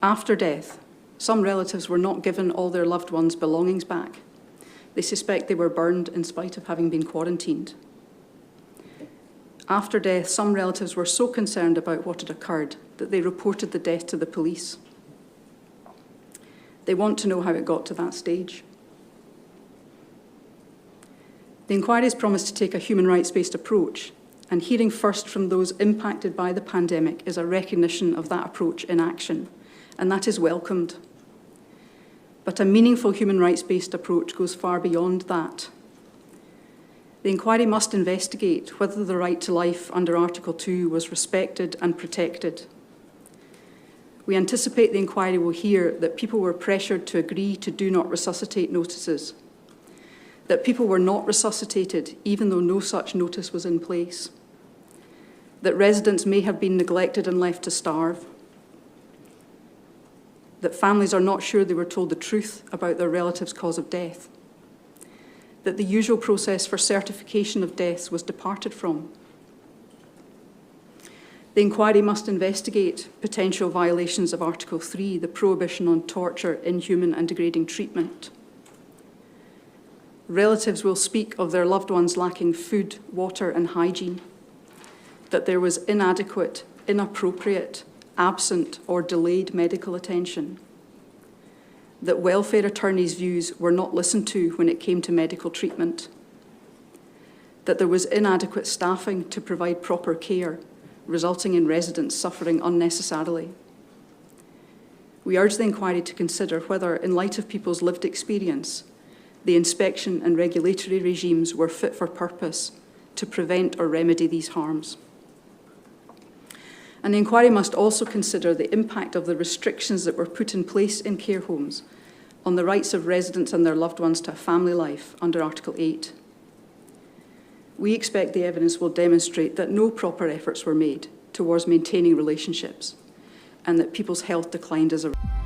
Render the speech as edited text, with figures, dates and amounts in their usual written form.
After death, some relatives were not given all their loved ones' belongings back. They suspect they were burned in spite of having been quarantined. After death, some relatives were so concerned about what had occurred that they reported the death to the police. They want to know how it got to that stage. The inquiries promised to take a human rights-based approach, and hearing first from those impacted by the pandemic is a recognition of that approach in action, and that is welcomed. But a meaningful human rights-based approach goes far beyond that. The inquiry must investigate whether the right to life under Article 2 was respected and protected. We anticipate the inquiry will hear that people were pressured to agree to do not resuscitate notices, that people were not resuscitated even though no such notice was in place, that residents may have been neglected and left to starve, that families are not sure they were told the truth about their relative's cause of death, that the usual process for certification of deaths was departed from. The inquiry must investigate potential violations of Article 3, the prohibition on torture, inhuman and degrading treatment. Relatives will speak of their loved ones lacking food, water and hygiene, that there was inadequate, inappropriate, absent or delayed medical attention, that welfare attorneys' views were not listened to when it came to medical treatment, that there was inadequate staffing to provide proper care, resulting in residents suffering unnecessarily. We urge the inquiry to consider whether, in light of people's lived experience, the inspection and regulatory regimes were fit for purpose to prevent or remedy these harms. And the inquiry must also consider the impact of the restrictions that were put in place in care homes on the rights of residents and their loved ones to a family life under Article 8. We expect the evidence will demonstrate that no proper efforts were made towards maintaining relationships and that people's health declined as a result.